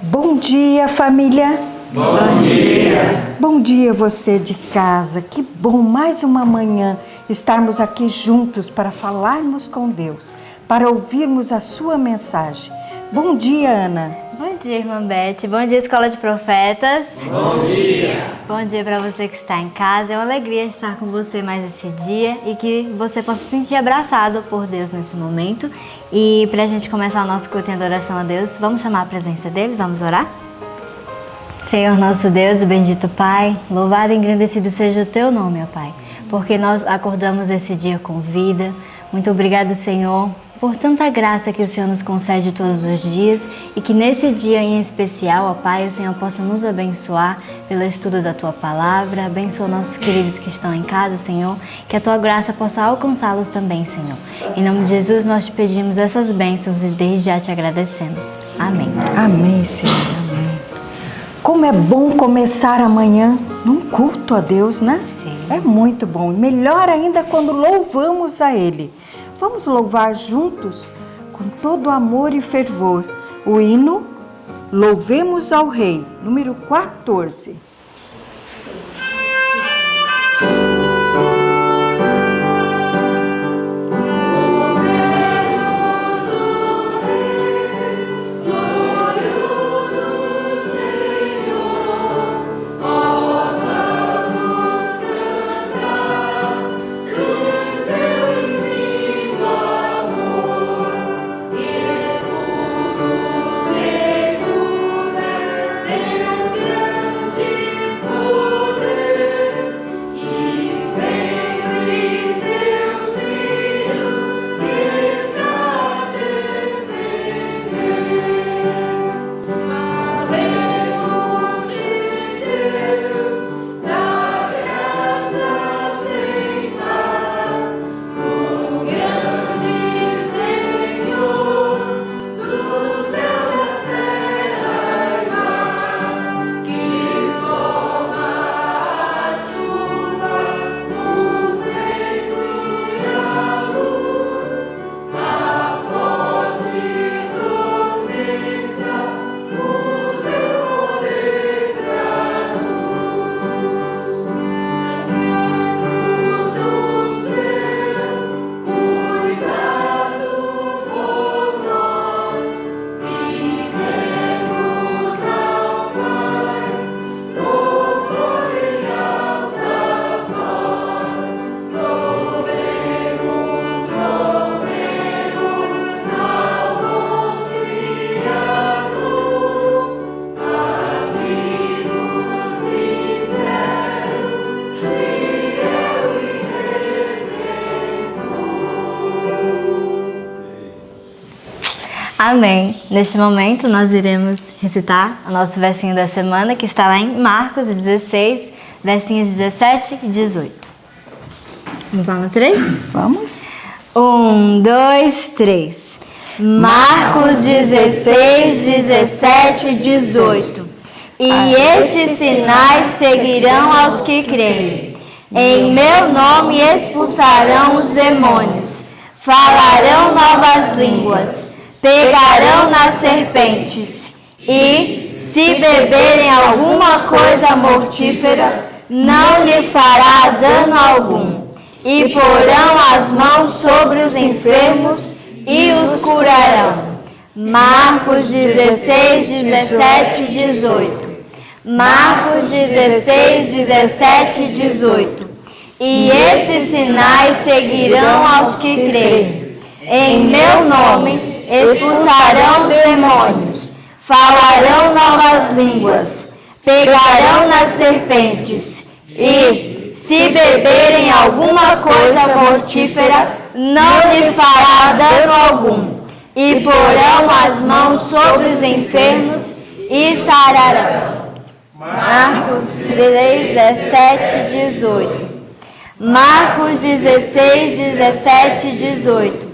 Bom dia, família. Bom dia. Bom dia, você de casa. Que bom, mais uma manhã, estarmos aqui juntos para falarmos com Deus, para ouvirmos a sua mensagem. Bom dia, Ana. Bom dia, irmã Beth. Bom dia, Escola de Profetas. Bom dia. Bom dia para você que está em casa. É uma alegria estar com você mais esse dia e que você possa se sentir abraçado por Deus nesse momento. E para a gente começar o nosso culto em adoração a Deus, vamos chamar a presença dele? Vamos orar? Senhor nosso Deus e bendito Pai, louvado e engrandecido seja o Teu nome, ó Pai, porque nós acordamos esse dia com vida. Muito obrigado, Senhor, por tanta graça que o Senhor nos concede todos os dias e que nesse dia em especial, ó Pai, o Senhor possa nos abençoar pelo estudo da Tua Palavra. Abençoa nossos queridos que estão em casa, Senhor, que a Tua graça possa alcançá-los também, Senhor. Em nome de Jesus, nós te pedimos essas bênçãos e desde já te agradecemos. Amém. Amém, Senhor. Amém. Como é bom começar amanhã num culto a Deus, né? Sim. É muito bom. Melhor ainda quando louvamos a Ele. Vamos louvar juntos, com todo amor e fervor, o hino Louvemos ao Rei, número 14. Amém. Neste momento nós iremos recitar o nosso versinho da semana, que está lá em Marcos 16, versinhos 17 e 18. Vamos lá no 3? Vamos? 1, 2, 3. Marcos 16, 17 e 18. E estes sinais seguirão aos que creem. Em meu nome expulsarão os demônios, falarão novas línguas, pegarão nas serpentes, e, se beberem alguma coisa mortífera, não lhes fará dano algum. E porão as mãos sobre os enfermos e os curarão. Marcos 16, 17 e 18. Marcos 16, 17 e 18. E esses sinais seguirão aos que creem. Em meu nome expulsarão os demônios, falarão novas línguas, pegarão nas serpentes, e, se beberem alguma coisa mortífera, não lhes fará dano algum, e porão as mãos sobre os enfermos e sararão. Marcos 16, 17 e 18. Marcos 16, 17 e 18.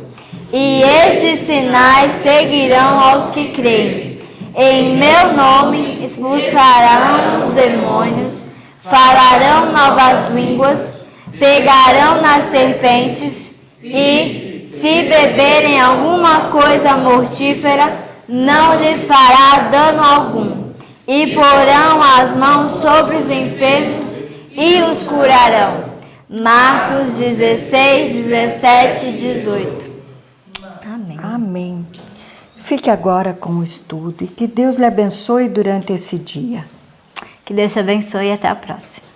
E estes sinais seguirão aos que creem. Em meu nome expulsarão os demônios, falarão novas línguas, pegarão nas serpentes, e, se beberem alguma coisa mortífera, não lhes fará dano algum, e porão as mãos sobre os enfermos e os curarão. Marcos 16, 17 e 18. Amém. Amém. Fique agora com o estudo e que Deus lhe abençoe durante esse dia. Que Deus te abençoe e até a próxima.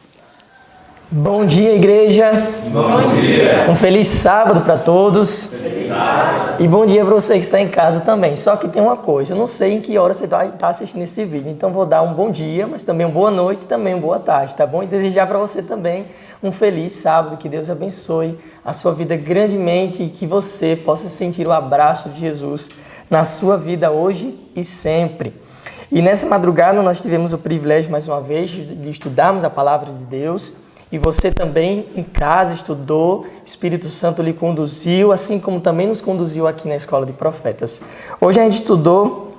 Bom dia, igreja. Bom dia. Um feliz sábado para todos. Feliz sábado. E bom dia para você que está em casa também. Só que tem uma coisa, eu não sei em que hora você vai estar assistindo esse vídeo. Então vou dar um bom dia, mas também uma boa noite, também uma boa tarde, tá bom? E desejar para você também um feliz sábado. Que Deus abençoe a sua vida grandemente e que você possa sentir o abraço de Jesus na sua vida hoje e sempre. E nessa madrugada nós tivemos o privilégio mais uma vez de estudarmos a palavra de Deus. E você também em casa estudou, o Espírito Santo lhe conduziu, assim como também nos conduziu aqui na Escola de Profetas. Hoje a gente estudou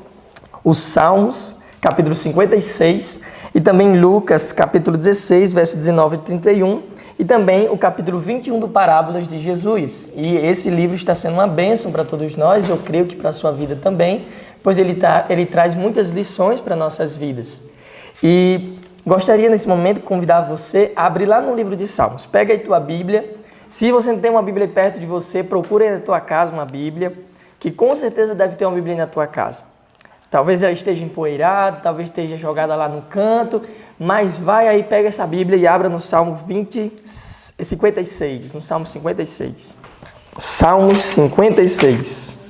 os Salmos, capítulo 56, e também Lucas, capítulo 16, verso 19 e 31, e também o capítulo 21 do Parábolas de Jesus. E esse livro está sendo uma bênção para todos nós, eu creio que para a sua vida também, pois ele traz muitas lições para nossas vidas. E gostaria nesse momento de convidar você a abrir lá no livro de Salmos. Pega aí tua Bíblia. Se você não tem uma Bíblia perto de você, procure na tua casa uma Bíblia, que com certeza deve ter uma Bíblia na tua casa. Talvez ela esteja empoeirada, talvez esteja jogada lá no canto, mas vai aí, pega essa Bíblia e abra no Salmo 56, no Salmo 56. Salmos 56.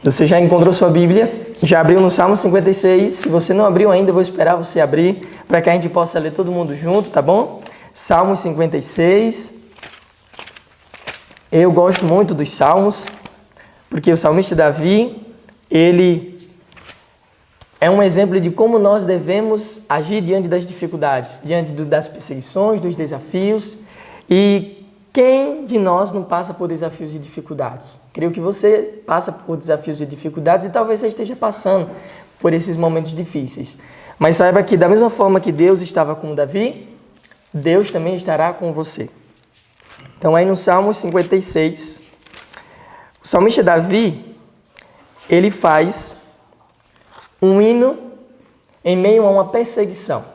Você já encontrou sua Bíblia? Já abriu no Salmo 56? Se você não abriu ainda, eu vou esperar você abrir para que a gente possa ler todo mundo junto, tá bom? Salmo 56. Eu gosto muito dos Salmos, porque o salmista Davi, ele é um exemplo de como nós devemos agir diante das dificuldades, diante das perseguições, dos desafios. E quem de nós não passa por desafios e dificuldades? Creio que você passa por desafios e dificuldades e talvez você esteja passando por esses momentos difíceis. Mas saiba que da mesma forma que Deus estava com Davi, Deus também estará com você. Então aí no Salmo 56, o salmista Davi, ele faz um hino em meio a uma perseguição.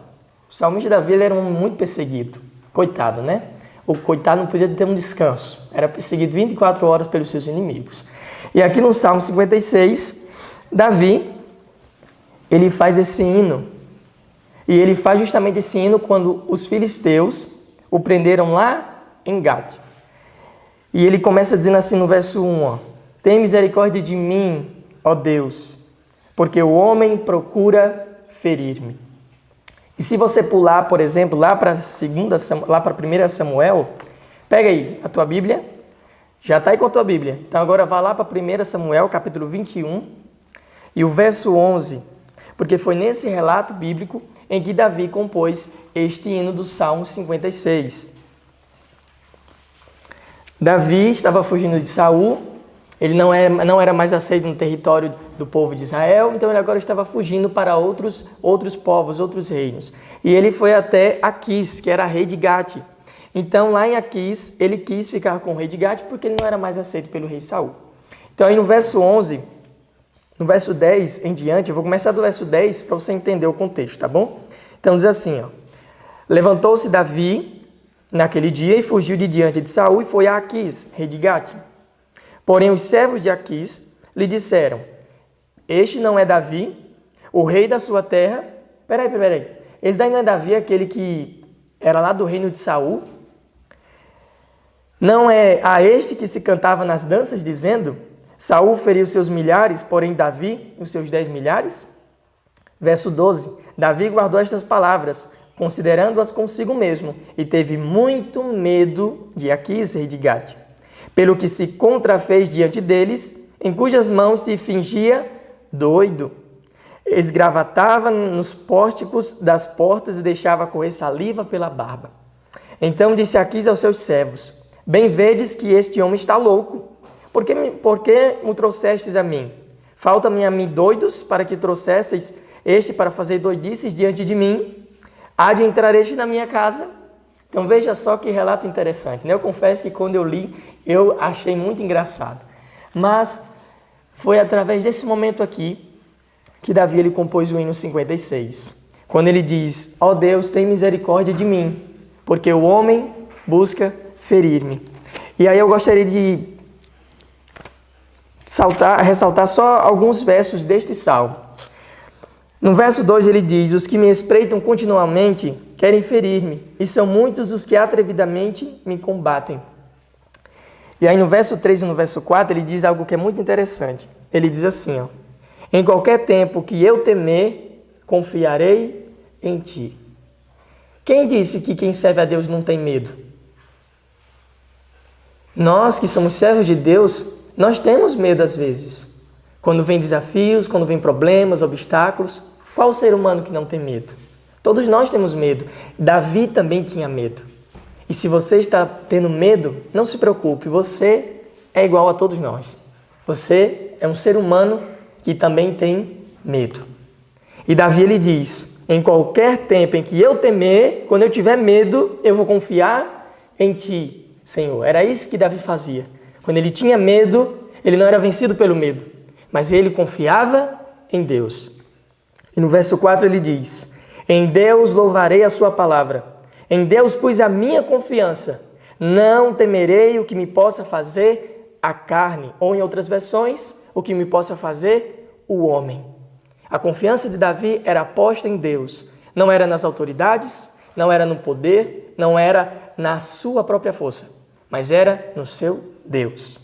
O salmista Davi, ele era muito perseguido. Coitado, né? O coitado não podia ter um descanso. Era perseguido 24 horas pelos seus inimigos. E aqui no Salmo 56, Davi, ele faz esse hino. E ele faz justamente esse hino quando os filisteus o prenderam lá em Gade. E ele começa dizendo assim no verso 1, ó: tem misericórdia de mim, ó Deus, porque o homem procura ferir-me. E se você pular, por exemplo, lá para 1 Samuel, pega aí a tua Bíblia, já está aí com a tua Bíblia. Então agora vá lá para 1 Samuel, capítulo 21, e o verso 11, porque foi nesse relato bíblico em que Davi compôs este hino do Salmo 56. Davi estava fugindo de Saul, ele não era mais aceito no território do povo de Israel, então ele agora estava fugindo para outros povos, outros reinos. E ele foi até Aquis, que era rei de Gate. Então lá em Aquis, ele quis ficar com o rei de Gate porque ele não era mais aceito pelo rei Saul. Então aí no verso 11, no verso 10 em diante, eu vou começar do verso 10 para você entender o contexto, tá bom? Então diz assim, ó: levantou-se Davi naquele dia e fugiu de diante de Saul e foi a Aquis, rei de Gate. Porém, os servos de Aquis lhe disseram: este não é Davi, o rei da sua terra? Peraí. Esse daí não é Davi, aquele que era lá do reino de Saul? Não é a este que se cantava nas danças, dizendo: Saul feriu seus milhares, porém Davi os seus 10 milhares? Verso 12. Davi guardou estas palavras, considerando-as consigo mesmo, e teve muito medo de Aquis, rei de Gate, pelo que se contrafez diante deles, em cujas mãos se fingia doido. Esgravatava nos pórticos das portas e deixava correr saliva pela barba. Então disse Aquis aos seus servos: bem vedes que este homem está louco. Por que o trouxestes a mim? Falta-me a mim doidos para que trouxesseis este para fazer doidices diante de mim? Há de entrar este na minha casa? Então veja só que relato interessante, né? Eu confesso que quando eu li, eu achei muito engraçado. Mas foi através desse momento aqui que Davi ele compôs o hino 56. Quando ele diz: ó Deus, tem misericórdia de mim, porque o homem busca ferir-me. E aí eu gostaria de ressaltar só alguns versos deste salmo. No verso 2 ele diz: os que me espreitam continuamente querem ferir-me, e são muitos os que atrevidamente me combatem. E aí no verso 3 e no verso 4 ele diz algo que é muito interessante. Ele diz assim, ó: em qualquer tempo que eu temer, confiarei em ti. Quem disse que quem serve a Deus não tem medo? Nós que somos servos de Deus, nós temos medo às vezes. Quando vem desafios, quando vem problemas, obstáculos, qual ser humano que não tem medo? Todos nós temos medo. Davi também tinha medo. E se você está tendo medo, não se preocupe, você é igual a todos nós. Você é um ser humano que também tem medo. E Davi ele diz: em qualquer tempo em que eu temer, quando eu tiver medo, eu vou confiar em ti, Senhor. Era isso que Davi fazia. Quando ele tinha medo, ele não era vencido pelo medo, mas ele confiava em Deus. E no verso 4 ele diz: em Deus louvarei a sua palavra. Em Deus pus a minha confiança. Não temerei o que me possa fazer a carne. Ou em outras versões, o que me possa fazer o homem. A confiança de Davi era posta em Deus. Não era nas autoridades, não era no poder, não era na sua própria força, mas era no seu Deus.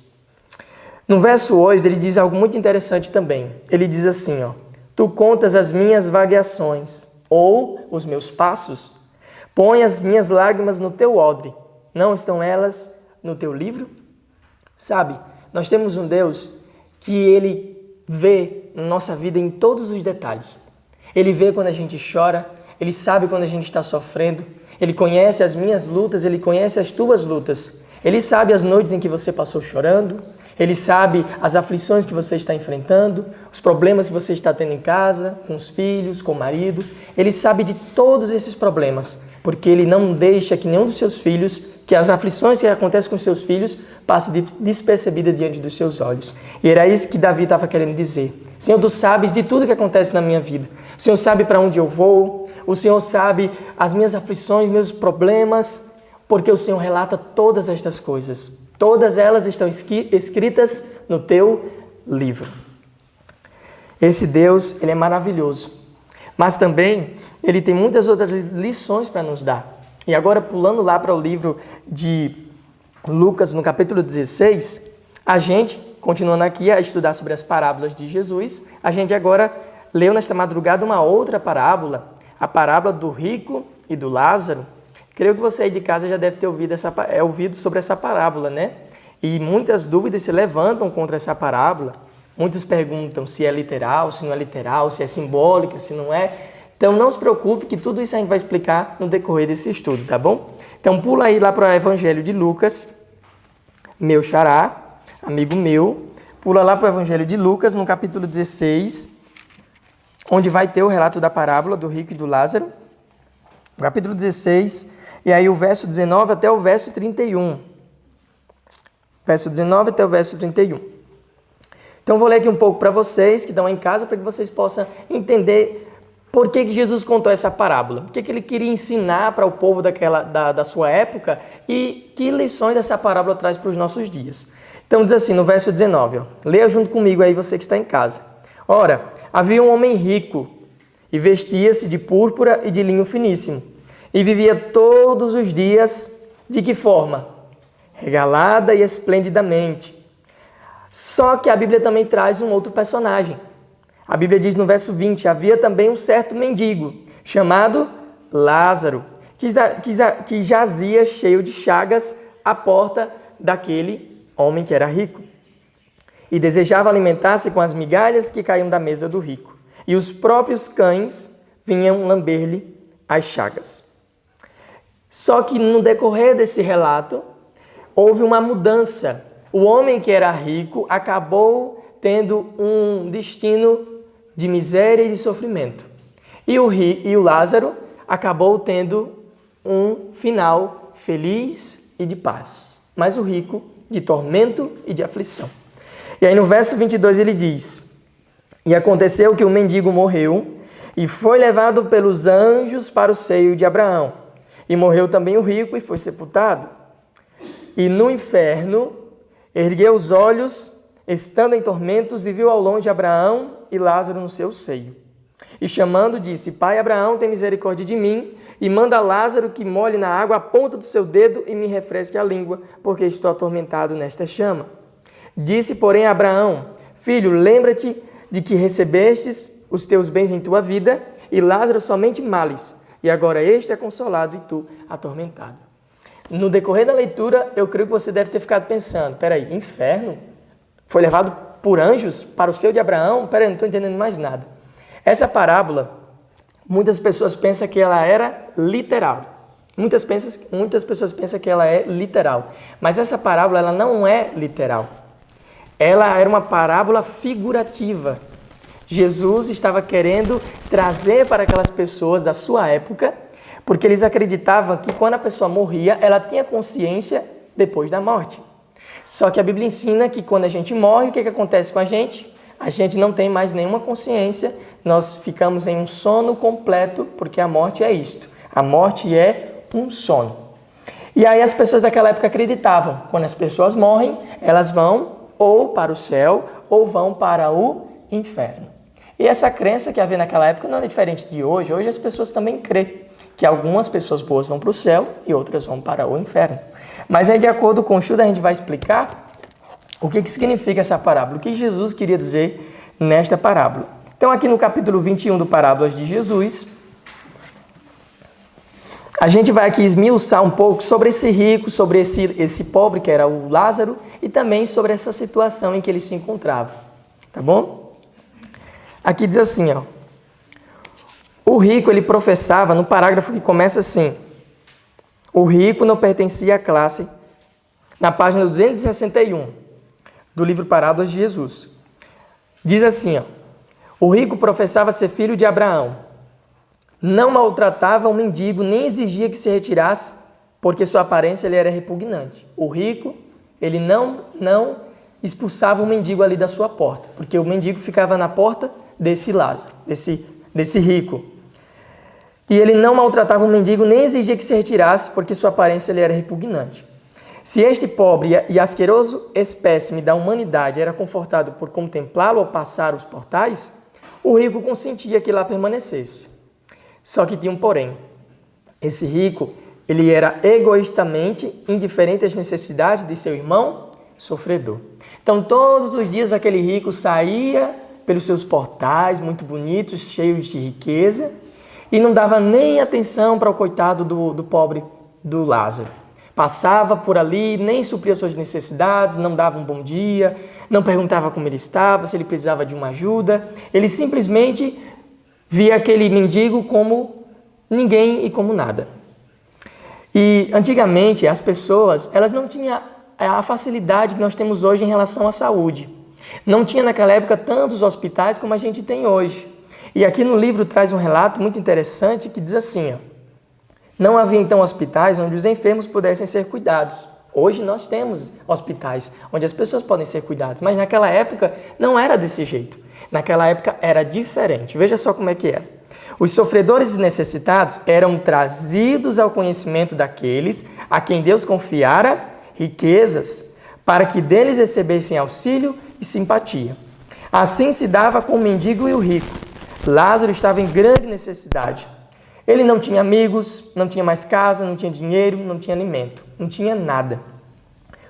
No verso 8 ele diz algo muito interessante também. Ele diz assim, ó: tu contas as minhas vagueações, ou os meus passos. Põe as minhas lágrimas no teu odre. Não estão elas no teu livro? Sabe, nós temos um Deus que Ele vê nossa vida em todos os detalhes. Ele vê quando a gente chora, Ele sabe quando a gente está sofrendo, Ele conhece as minhas lutas, Ele conhece as tuas lutas. Ele sabe as noites em que você passou chorando, Ele sabe as aflições que você está enfrentando, os problemas que você está tendo em casa, com os filhos, com o marido. Ele sabe de todos esses problemas, porque Ele não deixa que nenhum dos seus filhos, que as aflições que acontecem com os seus filhos, passe despercebida diante dos seus olhos. E era isso que Davi estava querendo dizer. Senhor, tu sabes de tudo que acontece na minha vida. O Senhor sabe para onde eu vou, o Senhor sabe as minhas aflições, meus problemas, porque o Senhor relata todas estas coisas. Todas elas estão escritas no teu livro. Esse Deus, Ele é maravilhoso. Mas também, Ele tem muitas outras lições para nos dar. E agora, pulando lá para o livro de Lucas, no capítulo 16, a gente, continuando aqui a estudar sobre as parábolas de Jesus, a gente agora leu nesta madrugada uma outra parábola, a parábola do rico e do Lázaro. Creio que você aí de casa já deve ter ouvido sobre essa parábola, né? E muitas dúvidas se levantam contra essa parábola. Muitos perguntam se é literal, se não é literal, se é simbólica, se não é. Então não se preocupe que tudo isso a gente vai explicar no decorrer desse estudo, tá bom? Então pula aí lá para o Evangelho de Lucas, meu xará, amigo meu. Pula lá para o Evangelho de Lucas, no capítulo 16, onde vai ter o relato da parábola do rico e do Lázaro. Capítulo 16, e aí o verso 19 até o verso 31. Verso 19 até o verso 31. Então vou ler aqui um pouco para vocês que estão em casa, para que vocês possam entender por que Jesus contou essa parábola. O que ele queria ensinar para o povo da sua época e que lições essa parábola traz para os nossos dias. Então diz assim no verso 19, ó, leia junto comigo aí você que está em casa. Ora, havia um homem rico e vestia-se de púrpura e de linho finíssimo e vivia todos os dias de que forma? Regalada e esplendidamente. Só que a Bíblia também traz um outro personagem. A Bíblia diz no verso 20, havia também um certo mendigo, chamado Lázaro, que jazia cheio de chagas à porta daquele homem que era rico. E desejava alimentar-se com as migalhas que caíam da mesa do rico. E os próprios cães vinham lamber-lhe as chagas. Só que no decorrer desse relato, houve uma mudança. O homem que era rico acabou tendo um destino de miséria e de sofrimento. E o Lázaro acabou tendo um final feliz e de paz. Mas o rico de tormento e de aflição. E aí no verso 22 ele diz: E aconteceu que o mendigo morreu e foi levado pelos anjos para o seio de Abraão. E morreu também o rico e foi sepultado. E no inferno ergueu os olhos, estando em tormentos, e viu ao longe Abraão e Lázaro no seu seio. E chamando, disse: Pai Abraão, tem misericórdia de mim, e manda Lázaro que molhe na água a ponta do seu dedo e me refresque a língua, porque estou atormentado nesta chama. Disse, porém, Abraão: Filho, lembra-te de que recebestes os teus bens em tua vida, e Lázaro somente males, e agora este é consolado e tu atormentado. No decorrer da leitura, eu creio que você deve ter ficado pensando: peraí, inferno? Foi levado por anjos para o seio de Abraão? Peraí, não estou entendendo mais nada. Essa parábola, muitas pessoas pensam que ela era literal. Muitas pessoas pensam que ela é literal. Mas essa parábola ela não é literal. Ela era uma parábola figurativa. Jesus estava querendo trazer para aquelas pessoas da sua época, porque eles acreditavam que quando a pessoa morria, ela tinha consciência depois da morte. Só que a Bíblia ensina que quando a gente morre, o que acontece com a gente? A gente não tem mais nenhuma consciência, nós ficamos em um sono completo, porque a morte é isto. A morte é um sono. E aí as pessoas daquela época acreditavam, quando as pessoas morrem, elas vão ou para o céu ou vão para o inferno. E essa crença que havia naquela época não é diferente de hoje. Hoje as pessoas também creem que algumas pessoas boas vão para o céu e outras vão para o inferno. Mas aí, de acordo com o estudo, a gente vai explicar o que significa essa parábola, o que Jesus queria dizer nesta parábola. Então, aqui no capítulo 21 do Parábolas de Jesus, a gente vai aqui esmiuçar um pouco sobre esse rico, sobre esse pobre que era o Lázaro, e também sobre essa situação em que ele se encontrava. Tá bom? Aqui diz assim, ó. O rico, ele professava, no parágrafo que começa assim: o rico não pertencia à classe, na página 261 do livro Parábolas de Jesus. Diz assim, ó: o rico professava ser filho de Abraão. Não maltratava o mendigo, nem exigia que se retirasse, porque sua aparência ele era repugnante. O rico, ele não expulsava o mendigo ali da sua porta, porque o mendigo ficava na porta desse Lázaro, desse rico. E ele não maltratava o mendigo, nem exigia que se retirasse, porque sua aparência ele era repugnante. Se este pobre e asqueroso espécime da humanidade era confortado por contemplá-lo ao passar os portais, o rico consentia que lá permanecesse. Só que tinha um porém. Esse rico, ele era egoístamente indiferente às necessidades de seu irmão sofredor. Então, todos os dias aquele rico saía pelos seus portais muito bonitos, cheios de riqueza, e não dava nem atenção para o coitado do pobre do Lázaro. Passava por ali, nem supria suas necessidades, não dava um bom dia, não perguntava como ele estava, se ele precisava de uma ajuda. Ele simplesmente via aquele mendigo como ninguém e como nada. E antigamente as pessoas, elas não tinham a facilidade que nós temos hoje em relação à saúde. Não tinha naquela época tantos hospitais como a gente tem hoje. E aqui no livro traz um relato muito interessante que diz assim, ó: não havia então hospitais onde os enfermos pudessem ser cuidados. Hoje nós temos hospitais onde as pessoas podem ser cuidadas, mas naquela época não era desse jeito. Naquela época era diferente. Veja só como é que era. Os sofredores e necessitados eram trazidos ao conhecimento daqueles a quem Deus confiara riquezas, para que deles recebessem auxílio e simpatia. Assim se dava com o mendigo e o rico. Lázaro estava em grande necessidade. Ele não tinha amigos, não tinha mais casa, não tinha dinheiro, não tinha alimento, não tinha nada.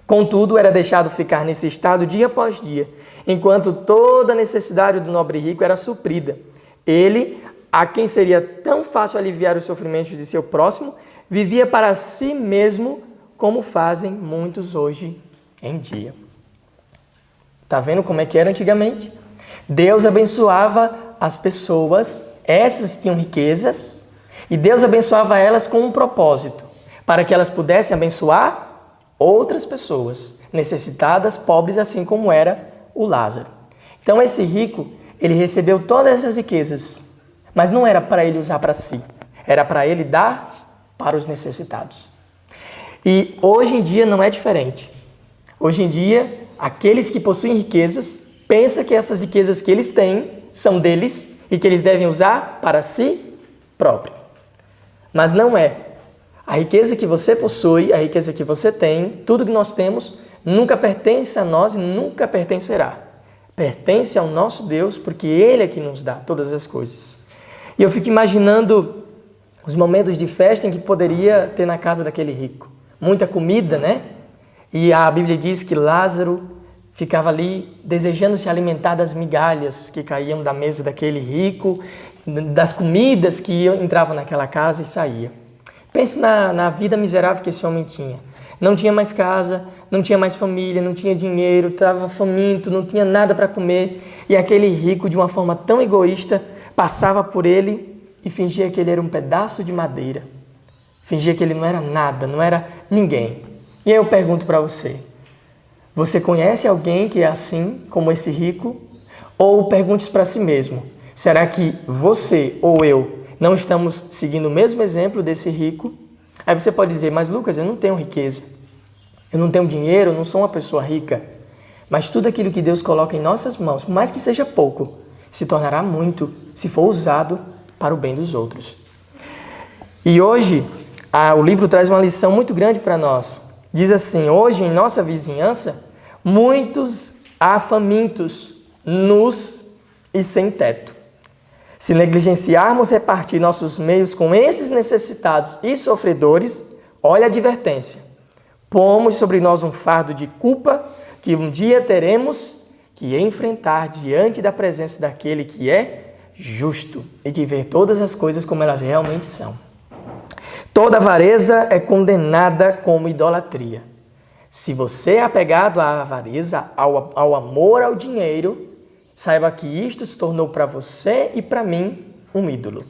Contudo, era deixado ficar nesse estado dia após dia, enquanto toda a necessidade do nobre rico era suprida. Ele, a quem seria tão fácil aliviar os sofrimentos de seu próximo, vivia para si mesmo, como fazem muitos hoje em dia. Está vendo como é que era antigamente? Deus abençoava as pessoas, essas tinham riquezas, e Deus abençoava elas com um propósito, para que elas pudessem abençoar outras pessoas, necessitadas, pobres, assim como era o Lázaro. Então esse rico, ele recebeu todas essas riquezas, mas não era para ele usar para si, era para ele dar para os necessitados. E hoje em dia não é diferente. Hoje em dia aqueles que possuem riquezas pensam que essas riquezas que eles têm são deles e que eles devem usar para si próprio. Mas não é. A riqueza que você possui, a riqueza que você tem, tudo que nós temos, nunca pertence a nós e nunca pertencerá. Pertence ao nosso Deus, porque Ele é que nos dá todas as coisas. E eu fico imaginando os momentos de festa em que poderia ter na casa daquele rico. Muita comida, né? E a Bíblia diz que Lázaro ficava ali desejando se alimentar das migalhas que caíam da mesa daquele rico, das comidas que entravam naquela casa e saíam. Pense na vida miserável que esse homem tinha. Não tinha mais casa, não tinha mais família, não tinha dinheiro, estava faminto, não tinha nada para comer. E aquele rico, de uma forma tão egoísta, passava por ele e fingia que ele era um pedaço de madeira. Fingia que ele não era nada, não era ninguém. E aí eu pergunto para você, você conhece alguém que é assim, como esse rico? Ou pergunte para si mesmo, será que você ou eu não estamos seguindo o mesmo exemplo desse rico? Aí você pode dizer, mas Lucas, eu não tenho riqueza, eu não tenho dinheiro, eu não sou uma pessoa rica. Mas tudo aquilo que Deus coloca em nossas mãos, por mais que seja pouco, se tornará muito se for usado para o bem dos outros. E hoje, o livro traz uma lição muito grande para nós. Diz assim, hoje em nossa vizinhança, muitos há famintos, nus e sem teto. Se negligenciarmos repartir nossos meios com esses necessitados e sofredores, olha a advertência. Pomos sobre nós um fardo de culpa que um dia teremos que enfrentar diante da presença daquele que é justo e que vê todas as coisas como elas realmente são. Toda avareza é condenada como idolatria. Se você é apegado à avareza, ao amor ao dinheiro, saiba que isto se tornou para você e para mim um ídolo.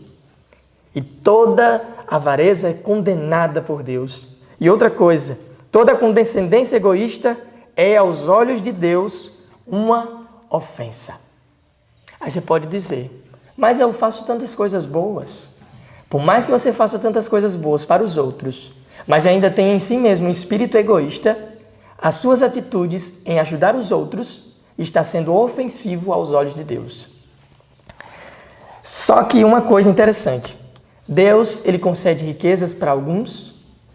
E toda avareza é condenada por Deus. E outra coisa, toda condescendência egoísta é, aos olhos de Deus, uma ofensa. Aí você pode dizer, mas eu faço tantas coisas boas. Por mais que você faça tantas coisas boas para os outros, mas ainda tenha em si mesmo um espírito egoísta, as suas atitudes em ajudar os outros está sendo ofensivo aos olhos de Deus. Só que uma coisa interessante, Deus ele concede riquezas para alguns,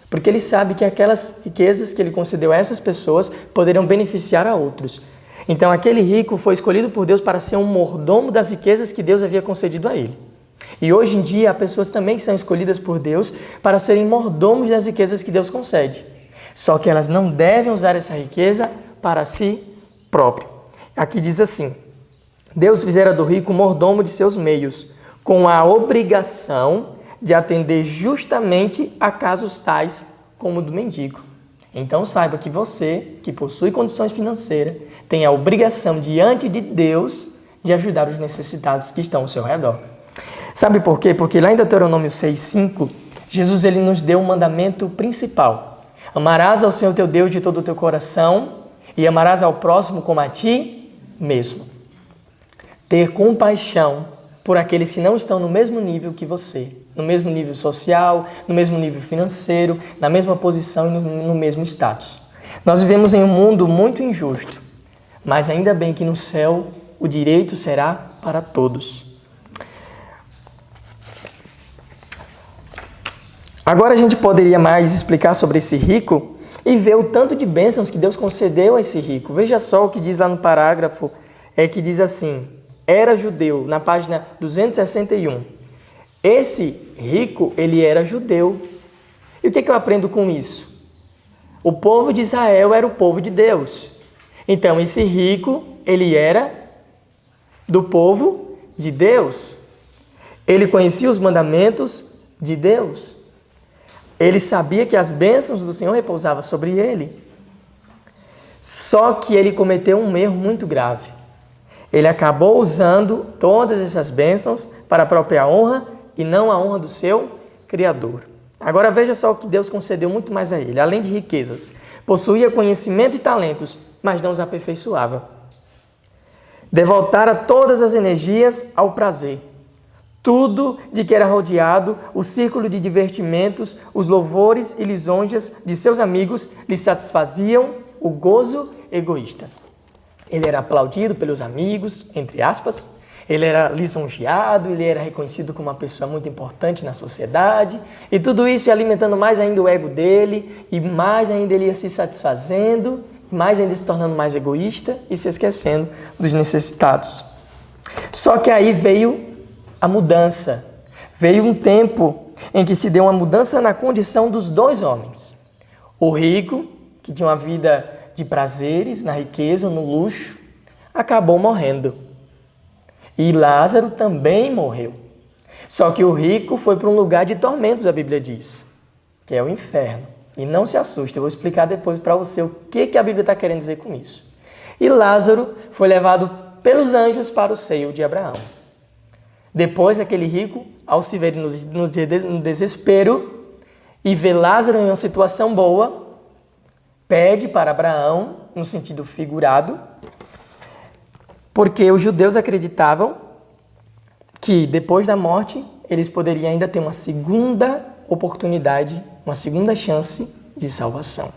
porque ele sabe que aquelas riquezas que ele concedeu a essas pessoas poderão beneficiar a outros. Então aquele rico foi escolhido por Deus para ser um mordomo das riquezas que Deus havia concedido a ele. E hoje em dia há pessoas também que são escolhidas por Deus para serem mordomos das riquezas que Deus concede. Só que elas não devem usar essa riqueza para si próprio. Aqui diz assim, Deus fizera do rico mordomo de seus meios, com a obrigação de atender justamente a casos tais como o do mendigo. Então saiba que você, que possui condições financeiras, tem a obrigação diante de Deus de ajudar os necessitados que estão ao seu redor. Sabe por quê? Porque lá em Deuteronômio 6:5, Jesus ele nos deu um mandamento principal. Amarás ao Senhor teu Deus de todo o teu coração e amarás ao próximo como a ti mesmo. Ter compaixão por aqueles que não estão no mesmo nível que você, no mesmo nível social, no mesmo nível financeiro, na mesma posição e no mesmo status. Nós vivemos em um mundo muito injusto, mas ainda bem que no céu o direito será para todos. Agora a gente poderia mais explicar sobre esse rico e ver o tanto de bênçãos que Deus concedeu a esse rico. Veja só o que diz lá no parágrafo, que diz assim, era judeu, na página 261. Esse rico, ele era judeu. E o que eu aprendo com isso? O povo de Israel era o povo de Deus. Então, esse rico, ele era do povo de Deus. Ele conhecia os mandamentos de Deus. Ele sabia que as bênçãos do Senhor repousavam sobre ele. Só que ele cometeu um erro muito grave. Ele acabou usando todas essas bênçãos para a própria honra e não a honra do seu Criador. Agora veja só o que Deus concedeu muito mais a ele. Além de riquezas, possuía conhecimento e talentos, mas não os aperfeiçoava. Devotara todas as energias ao prazer. Tudo de que era rodeado, o círculo de divertimentos, os louvores e lisonjas de seus amigos lhe satisfaziam o gozo egoísta. ele era aplaudido pelos amigos, entre aspas, ele era lisonjeado, ele era reconhecido como uma pessoa muito importante na sociedade, e tudo isso ia alimentando mais ainda o ego dele, e mais ainda ele ia se satisfazendo, mais ainda se tornando mais egoísta e se esquecendo dos necessitados. Só que aí veio a mudança, veio um tempo em que se deu uma mudança na condição dos dois homens. O rico, que tinha uma vida de prazeres, na riqueza, no luxo, acabou morrendo. E Lázaro também morreu. Só que o rico foi para um lugar de tormentos, a Bíblia diz, que é o inferno. E não se assuste, eu vou explicar depois para você o que a Bíblia está querendo dizer com isso. E Lázaro foi levado pelos anjos para o seio de Abraão. Depois, aquele rico, ao se ver no desespero e ver Lázaro em uma situação boa, pede para Abraão, no sentido figurado, porque os judeus acreditavam que depois da morte eles poderiam ainda ter uma segunda oportunidade, uma segunda chance de salvação.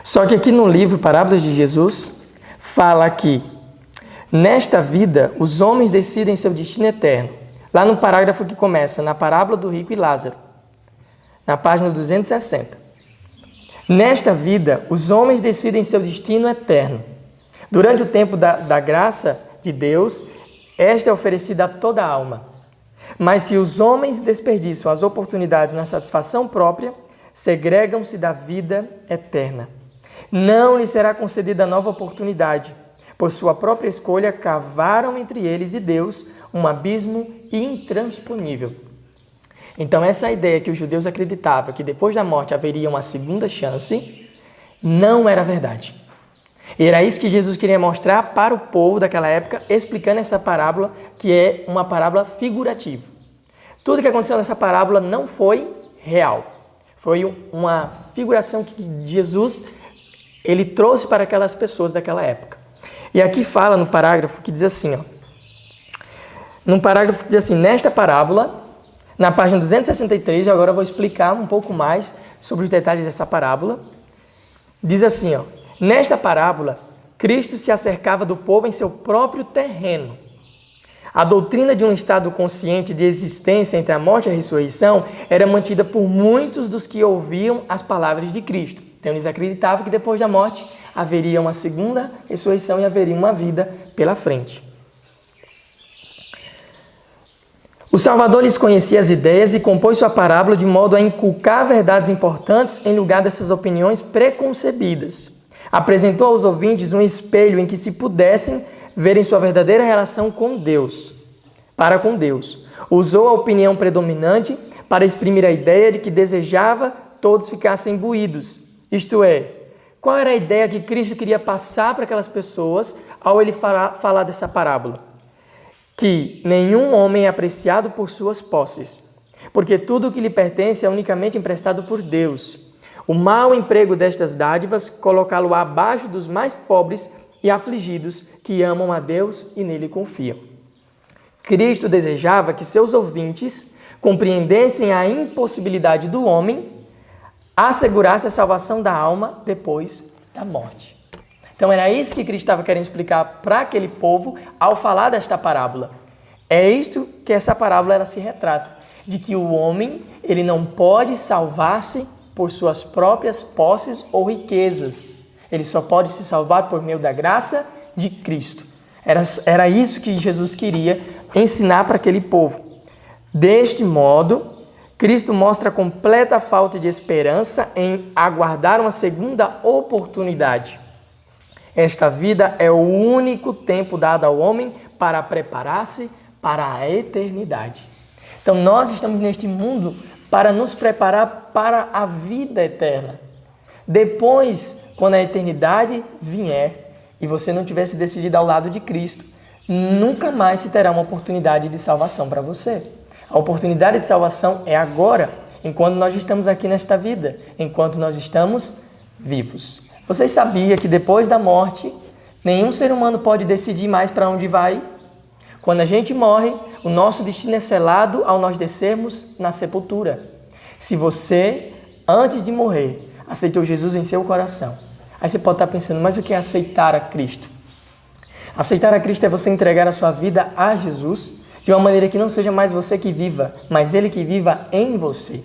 Só que aqui no livro Parábolas de Jesus fala que nesta vida os homens decidem seu destino eterno. Lá no parágrafo que começa, na parábola do rico e Lázaro, na página 260. Nesta vida os homens decidem seu destino eterno. Durante o tempo da graça de Deus, esta é oferecida a toda a alma. Mas se os homens desperdiçam as oportunidades na satisfação própria, segregam-se da vida eterna. Não lhes será concedida nova oportunidade. Por sua própria escolha, cavaram entre eles e Deus um abismo intransponível. Então, essa ideia que os judeus acreditavam que depois da morte haveria uma segunda chance, não era verdade. E era isso que Jesus queria mostrar para o povo daquela época, explicando essa parábola, que é uma parábola figurativa. Tudo que aconteceu nessa parábola não foi real. Foi uma figuração que Jesus ele trouxe para aquelas pessoas daquela época. E aqui fala no parágrafo que diz assim, nesta parábola, na página 263, e agora eu vou explicar um pouco mais sobre os detalhes dessa parábola. Diz assim, nesta parábola, Cristo se acercava do povo em seu próprio terreno. A doutrina de um estado consciente de existência entre a morte e a ressurreição era mantida por muitos dos que ouviam as palavras de Cristo. Então, eles acreditavam que depois da morte haveria uma segunda ressurreição e haveria uma vida pela frente. O Salvador lhes conhecia as ideias e compôs sua parábola de modo a inculcar verdades importantes em lugar dessas opiniões preconcebidas. Apresentou aos ouvintes um espelho em que se pudessem ver em sua verdadeira relação com Deus, para com Deus. Usou a opinião predominante para exprimir a ideia de que desejava todos ficassem imbuídos. Isto é, qual era a ideia que Cristo queria passar para aquelas pessoas ao ele falar dessa parábola? Que nenhum homem é apreciado por suas posses, porque tudo o que lhe pertence é unicamente emprestado por Deus. O mau emprego destas dádivas colocá-lo abaixo dos mais pobres e afligidos que amam a Deus e nele confiam. Cristo desejava que seus ouvintes compreendessem a impossibilidade do homem assegurasse a salvação da alma depois da morte. Então era isso que Cristo estava querendo explicar para aquele povo ao falar desta parábola. É isto que essa parábola ela se retrata, de que o homem ele não pode salvar-se por suas próprias posses ou riquezas. Ele só pode se salvar por meio da graça de Cristo. Era isso que Jesus queria ensinar para aquele povo. Deste modo, Cristo mostra a completa falta de esperança em aguardar uma segunda oportunidade. Esta vida é o único tempo dado ao homem para preparar-se para a eternidade. Então, nós estamos neste mundo para nos preparar para a vida eterna. Depois, quando a eternidade vier e você não tivesse decidido ao lado de Cristo, nunca mais se terá uma oportunidade de salvação para você. A oportunidade de salvação é agora, enquanto nós estamos aqui nesta vida, enquanto nós estamos vivos. Vocês sabiam que depois da morte, nenhum ser humano pode decidir mais para onde vai? Quando a gente morre, o nosso destino é selado ao nós descermos na sepultura. Se você, antes de morrer, aceitou Jesus em seu coração, aí você pode estar pensando, mas o que é aceitar a Cristo? Aceitar a Cristo é você entregar a sua vida a Jesus de uma maneira que não seja mais você que viva, mas Ele que viva em você.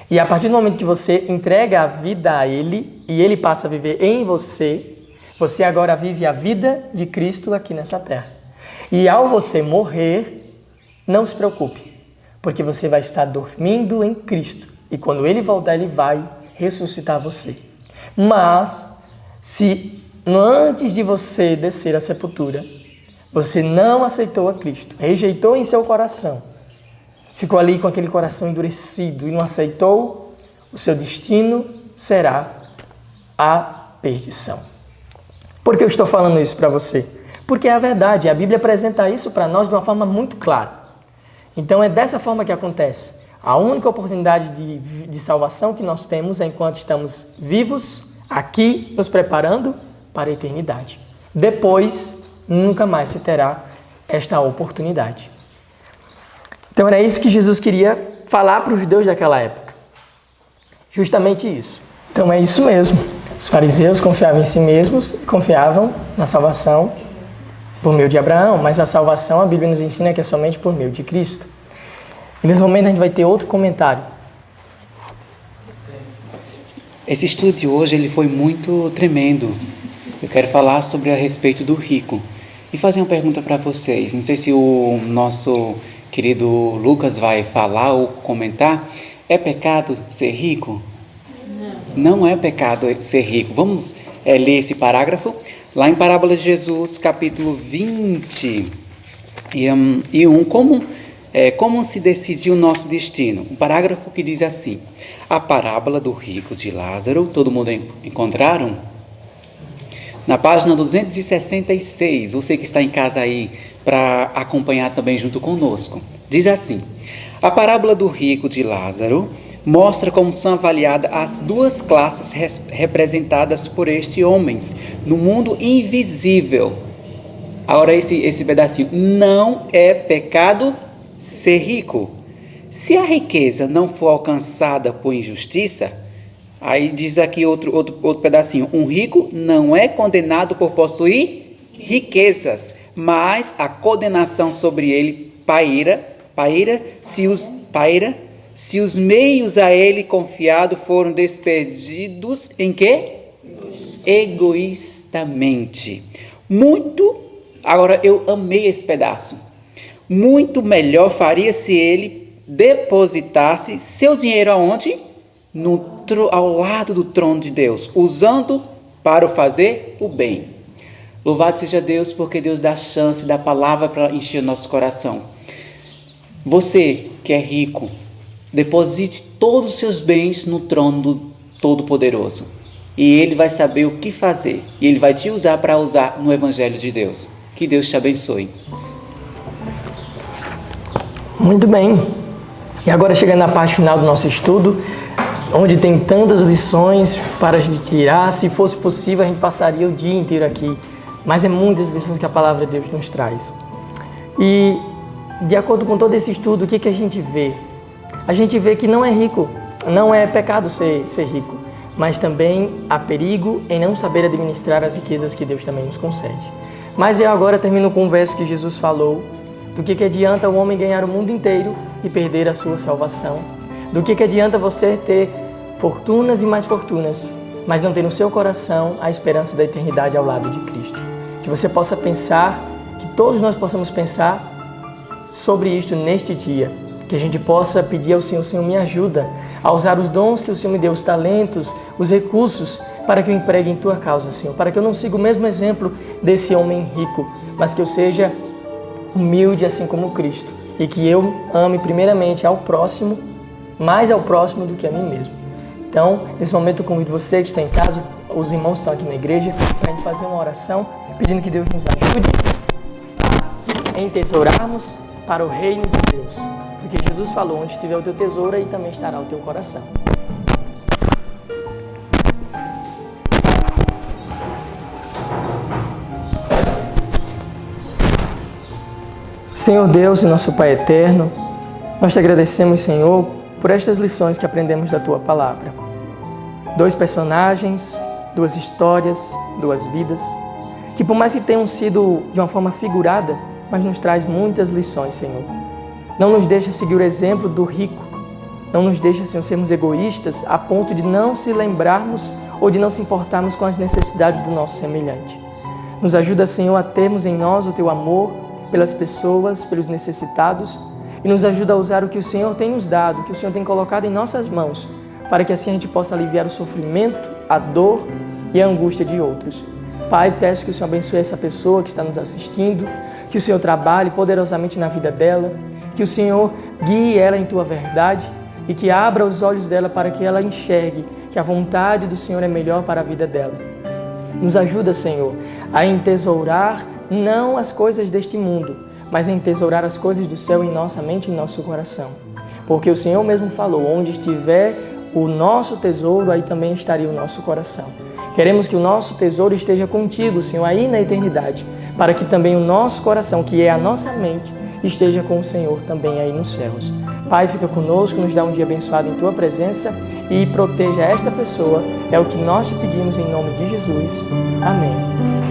E a partir do momento que você entrega a vida a Ele e Ele passa a viver em você, você agora vive a vida de Cristo aqui nessa terra. E ao você morrer, não se preocupe, porque você vai estar dormindo em Cristo. E quando Ele voltar, Ele vai ressuscitar você. Mas, se antes de você descer à sepultura, você não aceitou a Cristo, rejeitou em seu coração, ficou ali com aquele coração endurecido e não aceitou, o seu destino será a perdição. Por que eu estou falando isso para você? Porque é a verdade, a Bíblia apresenta isso para nós de uma forma muito clara. Então é dessa forma que acontece. A única oportunidade de salvação que nós temos é enquanto estamos vivos, aqui, nos preparando para a eternidade. Depois, nunca mais se terá esta oportunidade. Então era isso que Jesus queria falar para os judeus daquela época. Justamente isso. Então é isso mesmo. Os fariseus confiavam em si mesmos, confiavam na salvação por meio de Abraão, mas a salvação, a Bíblia nos ensina que é somente por meio de Cristo. E nesse momento a gente vai ter outro comentário. Esse estudo de hoje ele foi muito tremendo. Eu quero falar sobre a respeito do rico e fazer uma pergunta para vocês. Não sei se o nosso querido Lucas vai falar ou comentar. É pecado ser rico? Não é pecado ser rico. Vamos ler esse parágrafo. Lá em Parábolas de Jesus, capítulo 20 e 1, como se decidiu o nosso destino? Um parágrafo que diz assim: a parábola do rico de Lázaro, todo mundo encontraram? Na página 266, você que está em casa aí para acompanhar também junto conosco, diz assim: a parábola do rico de Lázaro mostra como são avaliadas as duas classes representadas por estes homens no mundo invisível. Agora esse pedacinho: não é pecado ser rico. Se a riqueza não for alcançada por injustiça, aí diz aqui outro pedacinho: um rico não é condenado por possuir riquezas, mas a condenação sobre ele paira se os meios a ele confiados foram desperdidos em quê? Egoístamente. Agora eu amei esse pedaço. Muito melhor faria se ele depositasse seu dinheiro aonde? Ao lado do trono de Deus, usando para fazer o bem. Louvado seja Deus, porque Deus dá chance, dá palavra para encher nosso coração. Você que é rico, deposite todos os seus bens no trono do Todo-Poderoso. E Ele vai saber o que fazer. E Ele vai te usar para usar no Evangelho de Deus. Que Deus te abençoe. Muito bem. E agora chegando na parte final do nosso estudo, onde tem tantas lições para a gente tirar. Se fosse possível, a gente passaria o dia inteiro aqui. Mas é muitas lições que a Palavra de Deus nos traz. E, de acordo com todo esse estudo, o que a gente vê? A gente vê que não é rico, não é pecado ser rico, mas também há perigo em não saber administrar as riquezas que Deus também nos concede. Mas eu agora termino com um verso que Jesus falou, do que adianta o homem ganhar o mundo inteiro e perder a sua salvação? Do que adianta você ter fortunas e mais fortunas, mas não ter no seu coração a esperança da eternidade ao lado de Cristo? Que você possa pensar, que todos nós possamos pensar sobre isto neste dia, que a gente possa pedir ao Senhor: Senhor, me ajuda a usar os dons que o Senhor me deu, os talentos, os recursos, para que eu empregue em Tua causa, Senhor, para que eu não siga o mesmo exemplo desse homem rico, mas que eu seja humilde assim como Cristo, e que eu ame primeiramente ao próximo, mais ao próximo do que a mim mesmo. Então, nesse momento eu convido você que está em casa, os irmãos que estão aqui na igreja, para a gente fazer uma oração, pedindo que Deus nos ajude a entesourarmos para o reino de Deus. Porque Jesus falou: onde estiver o teu tesouro, aí também estará o teu coração. Senhor Deus e nosso Pai eterno, nós te agradecemos, Senhor, por estas lições que aprendemos da Tua Palavra. 2 personagens, 2 histórias, 2 vidas, que por mais que tenham sido de uma forma figurada, mas nos traz muitas lições, Senhor. Não nos deixa seguir o exemplo do rico. Não nos deixa, Senhor, sermos egoístas a ponto de não se lembrarmos ou de não se importarmos com as necessidades do nosso semelhante. Nos ajuda, Senhor, a termos em nós o Teu amor pelas pessoas, pelos necessitados, e nos ajuda a usar o que o Senhor tem nos dado, o que o Senhor tem colocado em nossas mãos, para que assim a gente possa aliviar o sofrimento, a dor e a angústia de outros. Pai, peço que o Senhor abençoe essa pessoa que está nos assistindo, que o Senhor trabalhe poderosamente na vida dela, que o Senhor guie ela em Tua verdade e que abra os olhos dela para que ela enxergue que a vontade do Senhor é melhor para a vida dela. Nos ajuda, Senhor, a entesourar não as coisas deste mundo, mas a entesourar as coisas do céu em nossa mente e em nosso coração. Porque o Senhor mesmo falou, onde estiver o nosso tesouro, aí também estaria o nosso coração. Queremos que o nosso tesouro esteja contigo, Senhor, aí na eternidade, para que também o nosso coração, que é a nossa mente, esteja com o Senhor também aí nos céus. Pai, fica conosco, nos dá um dia abençoado em Tua presença e proteja esta pessoa. É o que nós te pedimos em nome de Jesus. Amém.